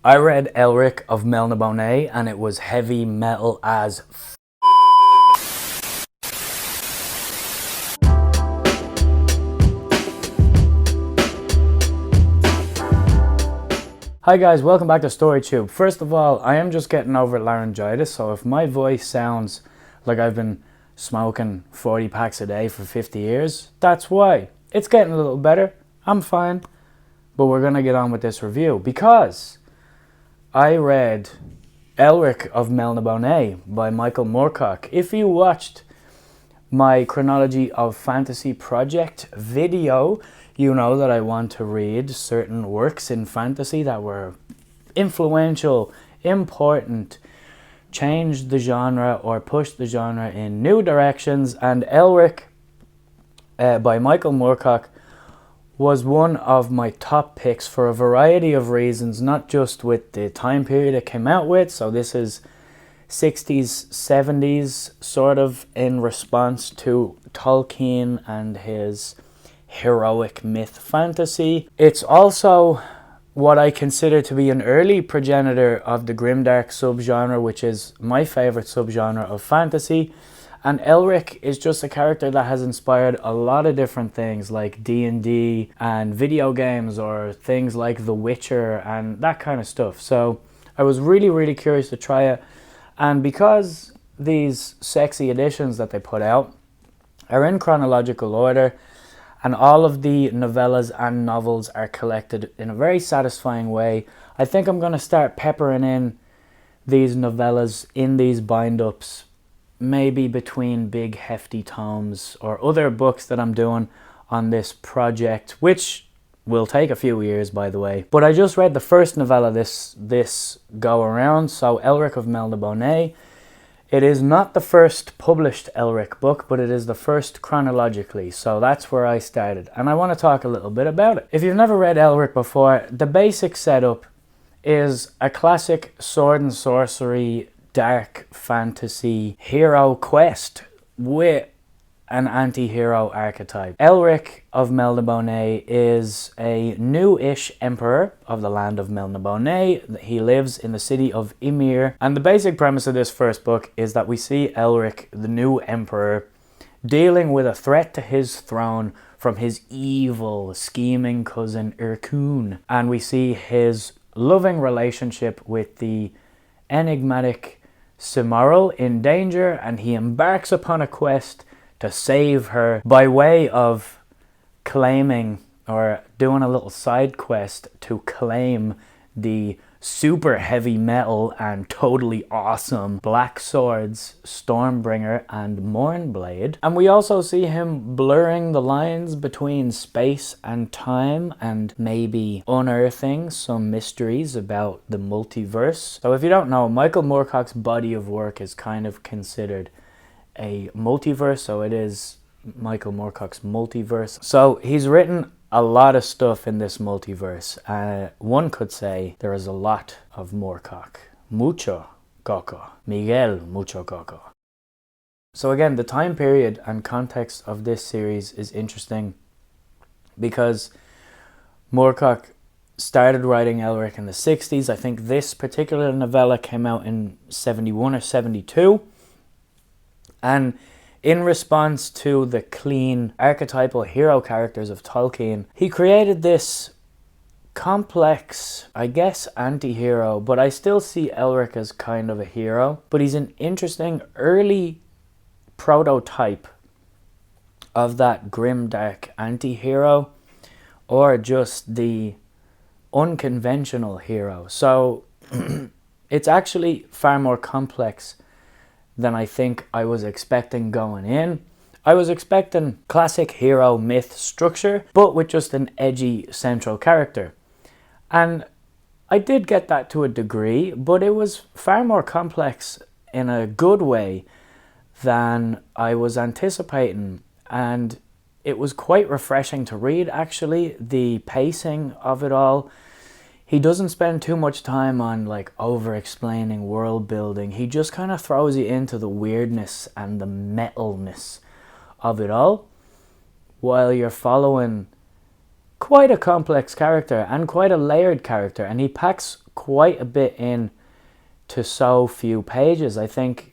I read Elric of Melniboné and it was heavy metal as Hi guys, welcome back to StoryToob. First of all, I am just getting over laryngitis, so if my voice sounds like I've been smoking 40 packs a day for 50 years, that's why. It's getting a little better, I'm fine, but we're gonna get on with this review because I read Elric of Melniboné by Michael Moorcock. If you watched my Chronology of Fantasy Project video, you know that I want to read certain works in fantasy that were influential, important, changed the genre or pushed the genre in new directions, and Elric by Michael Moorcock was one of my top picks for a variety of reasons, not just with the time period it came out with. So this is 60s, 70s, sort of in response to Tolkien and his heroic myth fantasy. It's also what I consider to be an early progenitor of the grimdark subgenre, which is my favorite subgenre of fantasy. And Elric is just a character that has inspired a lot of different things like D&D and video games or things like The Witcher and that kind of stuff. So I was really curious to try it. And because these sexy editions that they put out are in chronological order and all of the novellas and novels are collected in a very satisfying way, I think I'm going to start peppering in these novellas in these bind-ups, maybe between big hefty tomes or other books that I'm doing on this project, which will take a few years, by the way. But I just read the first novella this go around, so Elric of Melniboné. It is not the first published Elric book, but it is the first chronologically, so that's where I started. And I want to talk a little bit about it. If you've never read Elric before, the basic setup is a classic sword and sorcery dark fantasy hero quest with an anti-hero archetype. Elric of Melniboné is a new-ish emperor of the land of Melniboné. He lives in the city of Ymir, and the basic premise of this first book is that we see Elric, the new emperor, dealing with a threat to his throne from his evil, scheming cousin Irkun, and we see his loving relationship with the enigmatic Simoril in danger, and he embarks upon a quest to save her by way of claiming or doing a little side quest to claim the super heavy metal and totally awesome black swords Stormbringer and Mournblade. And we also see him blurring the lines between space and time and maybe unearthing some mysteries about the multiverse. So if you don't know, Michael Moorcock's body of work is kind of considered a multiverse, so it is Michael Moorcock's multiverse. So he's written a lot of stuff in this multiverse. One could say there is a lot of Moorcock. Mucho coco. Miguel mucho coco. So again, the time period and context of this series is interesting because Moorcock started writing Elric in the 60s. I think this particular novella came out in 71 or 72. And in response to the clean archetypal hero characters of Tolkien, he created this complex, I guess, anti-hero, but I still see Elric as kind of a hero. But he's an interesting early prototype of that grimdark anti-hero, or just the unconventional hero. So it's actually far more complex than I think I was expecting going in. I was expecting classic hero myth structure, but with just an edgy central character. And I did get that to a degree, but it was far more complex in a good way than I was anticipating. And it was quite refreshing to read, actually, the pacing of it all. He doesn't spend too much time on like over-explaining world building. He just kind of throws you into the weirdness and the metalness of it all while you're following quite a complex character and quite a layered character, and he packs quite a bit in to so few pages. I think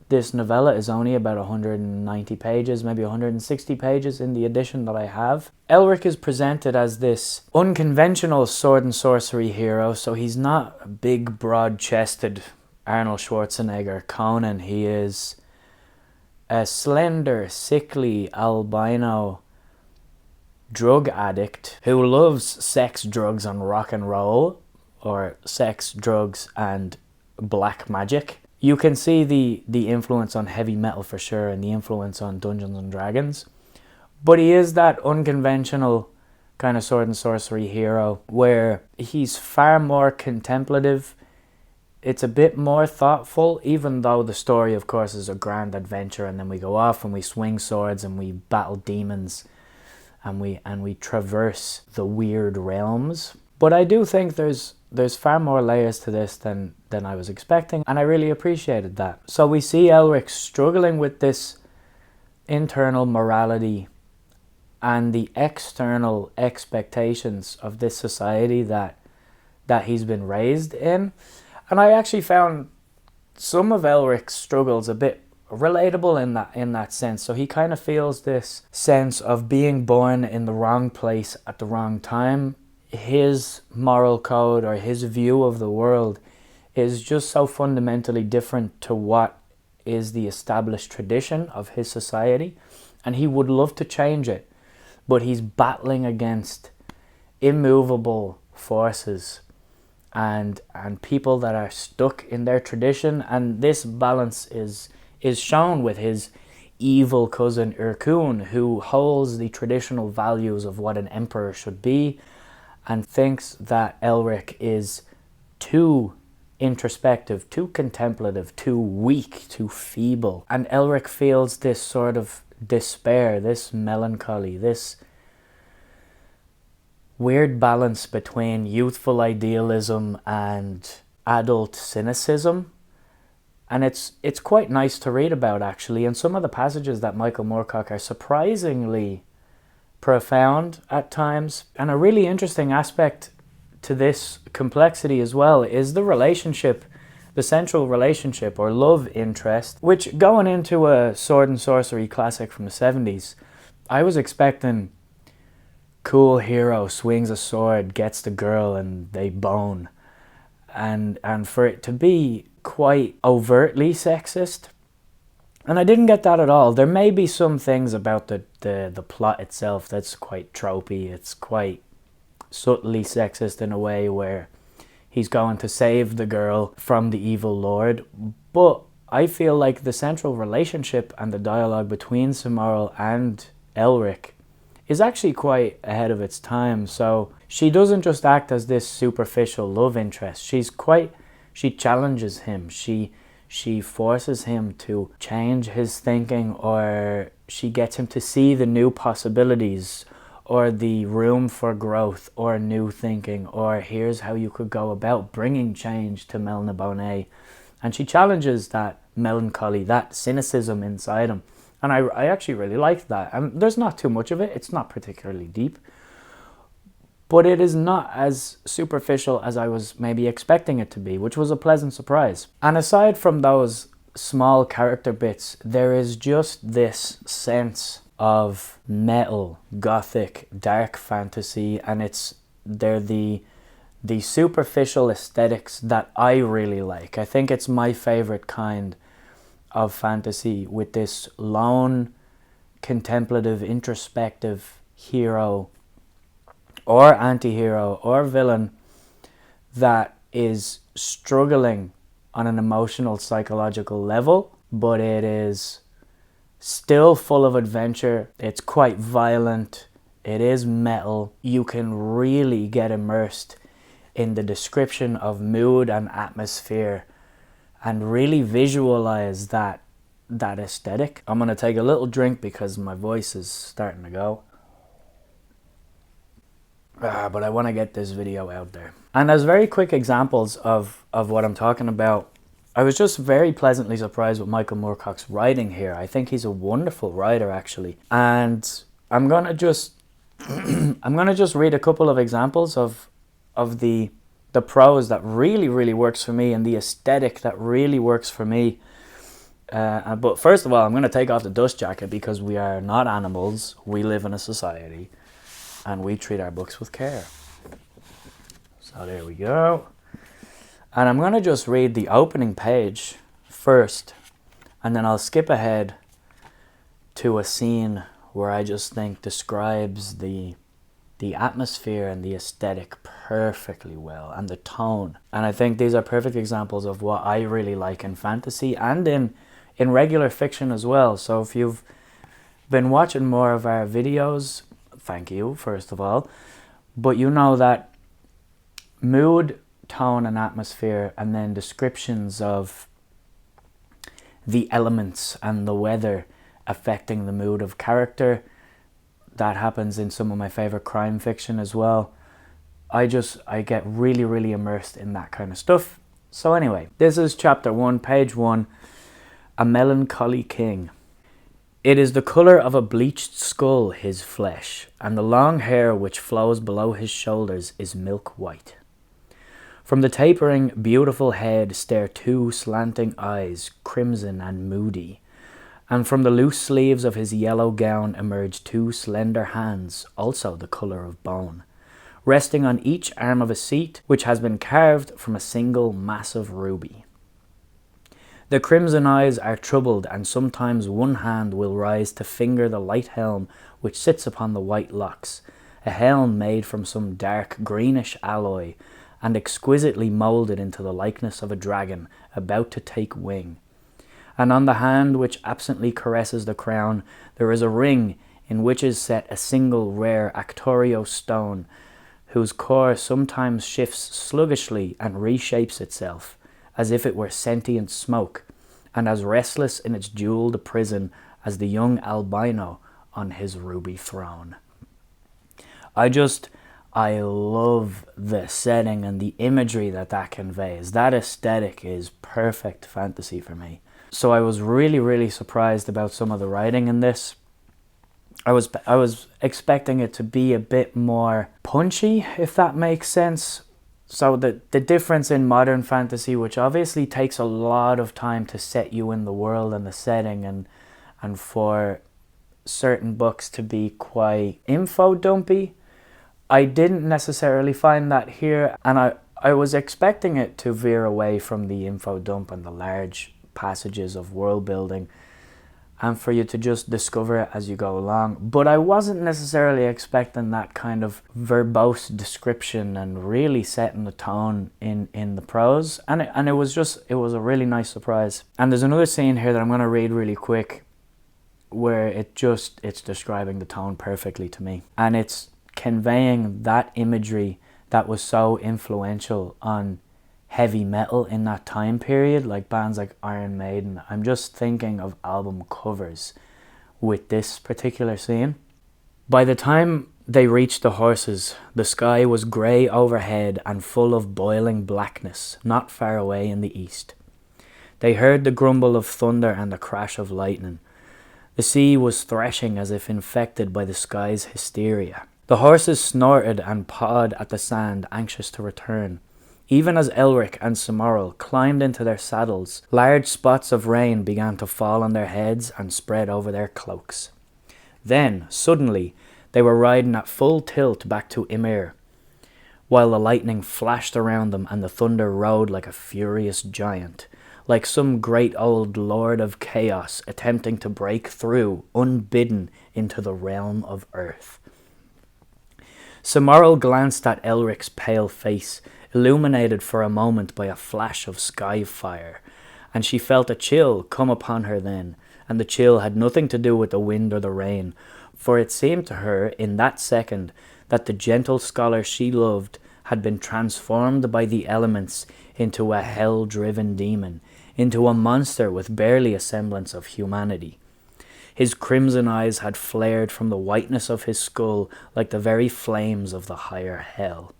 this novella is only about 190 pages, maybe 160 pages in the edition that I have. Elric is presented as this unconventional sword and sorcery hero, so he's not a big, broad-chested Arnold Schwarzenegger Conan. He is a slender, sickly, albino drug addict who loves sex, drugs, and rock and roll, or sex, drugs, and black magic. You can see the influence on heavy metal for sure, and the influence on Dungeons and Dragons. But he is that unconventional kind of sword and sorcery hero where he's far more contemplative. It's a bit more thoughtful, even though the story, of course, is a grand adventure, and then we go off and we swing swords and we battle demons and we traverse the weird realms. But I do think there's far more layers to this than I was expecting, and I really appreciated that. So we see Elric struggling with this internal morality and the external expectations of this society that he's been raised in. And I actually found some of Elric's struggles a bit relatable in that sense. So he kind of feels this sense of being born in the wrong place at the wrong time. His moral code or his view of the world is just so fundamentally different to what is the established tradition of his society, and he would love to change it, but he's battling against immovable forces and people that are stuck in their tradition. And this balance is shown with his evil cousin Urkun, who holds the traditional values of what an emperor should be, and thinks that Elric is too introspective, too contemplative, too weak, too feeble. And Elric feels this sort of despair, this melancholy, this weird balance between youthful idealism and adult cynicism. And it's quite nice to read about, actually. And some of the passages that Michael Moorcock are surprisingly profound at times. And a really interesting aspect to this complexity as well is the relationship, the central relationship or love interest, which, going into a sword and sorcery classic from the 70s, I was expecting cool hero swings a sword, gets the girl, and they bone. And for it to be quite overtly sexist. And I didn't get that at all. There may be some things about the plot itself that's quite tropey. It's quite subtly sexist in a way where he's going to save the girl from the evil lord. But I feel like the central relationship and the dialogue between Sammael and Elric is actually quite ahead of its time. So she doesn't just act as this superficial love interest. She challenges him. She forces him to change his thinking, or she gets him to see the new possibilities or the room for growth or new thinking, or here's how you could go about bringing change to Melniboné. And she challenges that melancholy, that cynicism inside him. And I actually really liked that. And there's not too much of it. It's not particularly deep. But it is not as superficial as I was maybe expecting it to be, which was a pleasant surprise. And aside from those small character bits, there is just this sense of metal, gothic, dark fantasy, and they're the superficial aesthetics that I really like. I think it's my favorite kind of fantasy, with this lone, contemplative, introspective hero or anti-hero or villain that is struggling on an emotional, psychological level, but it is still full of adventure. It's quite violent. It is metal. You can really get immersed in the description of mood and atmosphere and really visualize that aesthetic. I'm going to take a little drink because my voice is starting to go. But I want to get this video out there. And as very quick examples of what I'm talking about, I was just very pleasantly surprised with Michael Moorcock's writing here. I think he's a wonderful writer, actually. And I'm gonna just read a couple of examples of the the prose that really, really works for me and the aesthetic that really works for me. But first of all, I'm going to take off the dust jacket because we are not animals. We live in a society and we treat our books with care. So there we go. And I'm going to just read the opening page first, and then I'll skip ahead to a scene where I just think describes the atmosphere and the aesthetic perfectly well, and the tone. And I think these are perfect examples of what I really like in fantasy and in regular fiction as well. So if you've been watching more of our videos, thank you, first of all. But you know that mood, tone and atmosphere, and then descriptions of the elements and the weather affecting the mood of character, that happens in some of my favorite crime fiction as well. I get really, really immersed in that kind of stuff. So anyway, this is chapter 1, page 1, A Melancholy King. It is the colour of a bleached skull, his flesh, and the long hair which flows below his shoulders is milk white. From the tapering, beautiful head stare two slanting eyes, crimson and moody, and from the loose sleeves of his yellow gown emerge two slender hands, also the colour of bone, resting on each arm of a seat which has been carved from a single massive ruby. The crimson eyes are troubled, and sometimes one hand will rise to finger the light helm which sits upon the white locks, a helm made from some dark greenish alloy, and exquisitely moulded into the likeness of a dragon about to take wing. And on the hand which absently caresses the crown there is a ring in which is set a single rare Actorio stone, whose core sometimes shifts sluggishly and reshapes itself, as if it were sentient smoke, and as restless in its jewelled prison as the young albino on his ruby throne. I love the setting and the imagery that conveys. That aesthetic is perfect fantasy for me. So I was really, really surprised about some of the writing in this. I was expecting it to be a bit more punchy, if that makes sense. So the difference in modern fantasy, which obviously takes a lot of time to set you in the world and the setting, and for certain books to be quite info dumpy, I didn't necessarily find that here, and I was expecting it to veer away from the info dump and the large passages of world building, and for you to just discover it as you go along. But I wasn't necessarily expecting that kind of verbose description and really setting the tone in the prose, and it was a really nice surprise. And there's another scene here that I'm going to read really quick where it's describing the tone perfectly to me, and it's conveying that imagery that was so influential on heavy metal in that time period, like bands like Iron Maiden. I'm just thinking of album covers with this particular scene. By the time they reached the horses, the sky was grey overhead and full of boiling blackness not far away in the east. They heard the grumble of thunder and the crash of lightning. The sea was threshing as if infected by the sky's hysteria. The horses snorted and pawed at the sand, anxious to return. Even as Elric and Sumoril climbed into their saddles, large spots of rain began to fall on their heads and spread over their cloaks. Then, suddenly, they were riding at full tilt back to Ymir, while the lightning flashed around them and the thunder rode like a furious giant, like some great old lord of chaos attempting to break through, unbidden, into the realm of earth. Sumoril glanced at Elric's pale face, illuminated for a moment by a flash of sky fire, and she felt a chill come upon her then, and the chill had nothing to do with the wind or the rain, for it seemed to her in that second that the gentle scholar she loved had been transformed by the elements into a hell-driven demon, into a monster with barely a semblance of humanity. His crimson eyes had flared from the whiteness of his skull like the very flames of the higher hell.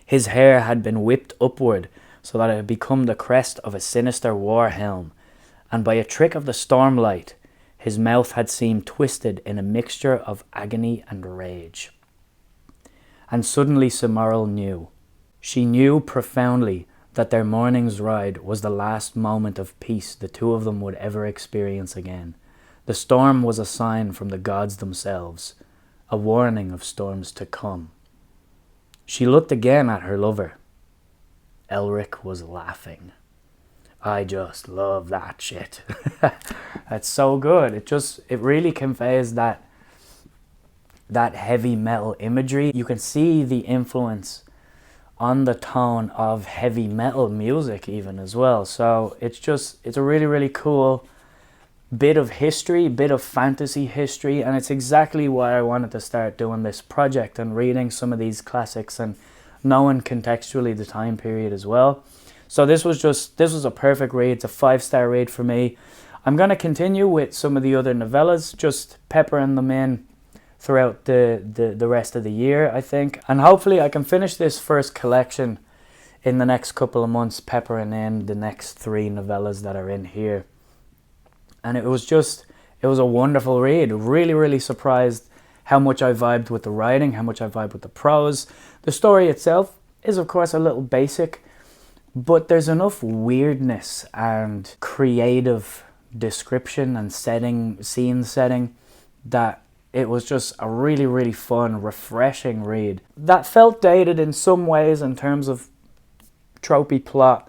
His hair had been whipped upward so that it had become the crest of a sinister war helm, and by a trick of the stormlight, his mouth had seemed twisted in a mixture of agony and rage. And suddenly Sumoril knew. She knew profoundly that their morning's ride was the last moment of peace the two of them would ever experience again. The storm was a sign from the gods themselves, a warning of storms to come. She looked again at her lover. Elric was laughing. I just love that shit. That's so good. It really conveys that heavy metal imagery. You can see the influence on the tone of heavy metal music even as well. So it's a really, really cool bit of history, bit of fantasy history, and it's exactly why I wanted to start doing this project and reading some of these classics and knowing contextually the time period as well. So this was a perfect read. It's a 5-star read for me. I'm going to continue with some of the other novellas, just peppering them in throughout the rest of the year, I think. And hopefully I can finish this first collection in the next couple of months, peppering in the next 3 novellas that are in here. And it was a wonderful read. Really, really surprised how much I vibed with the writing, how much I vibed with the prose. The story itself is, of course, a little basic, but there's enough weirdness and creative description and scene setting, that it was just a really, really fun, refreshing read. That felt dated in some ways in terms of tropey plot,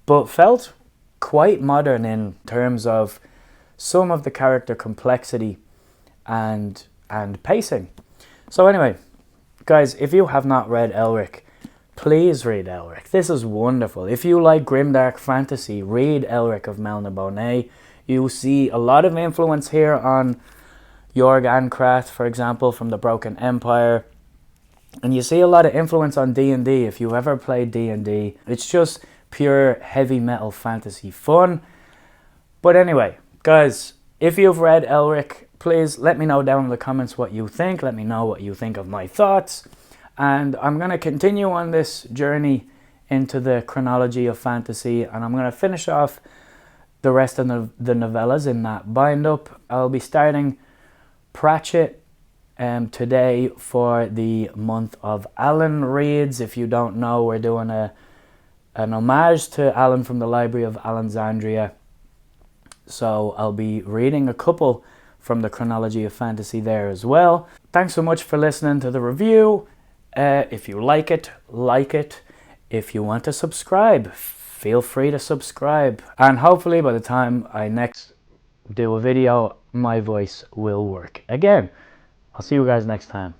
but felt quite modern in terms of some of the character complexity and pacing. So anyway, guys, if you have not read Elric, please read Elric. This is wonderful. If you like grimdark fantasy, read Elric of Melniboné. You see a lot of influence here on Jorg Ancraft, for example, from the Broken Empire. And you see a lot of influence on D&D. If you ever played D&D, it's just pure heavy metal fantasy fun. But anyway, guys, if you've read Elric, please let me know down in the comments what you think. Let me know what you think of my thoughts. And I'm going to continue on this journey into the Chronology of Fantasy, and I'm going to finish off the rest of the novellas in that bind-up. I'll be starting Pratchett today for the month of Alan reads. If you don't know, we're doing an homage to Alan from the Library of Alexandria. So I'll be reading a couple from the Chronology of Fantasy there as well. Thanks so much for listening to the review. If you like it, like it. If you want to subscribe, feel free to subscribe. And hopefully by the time I next do a video, my voice will work again. I'll see you guys next time.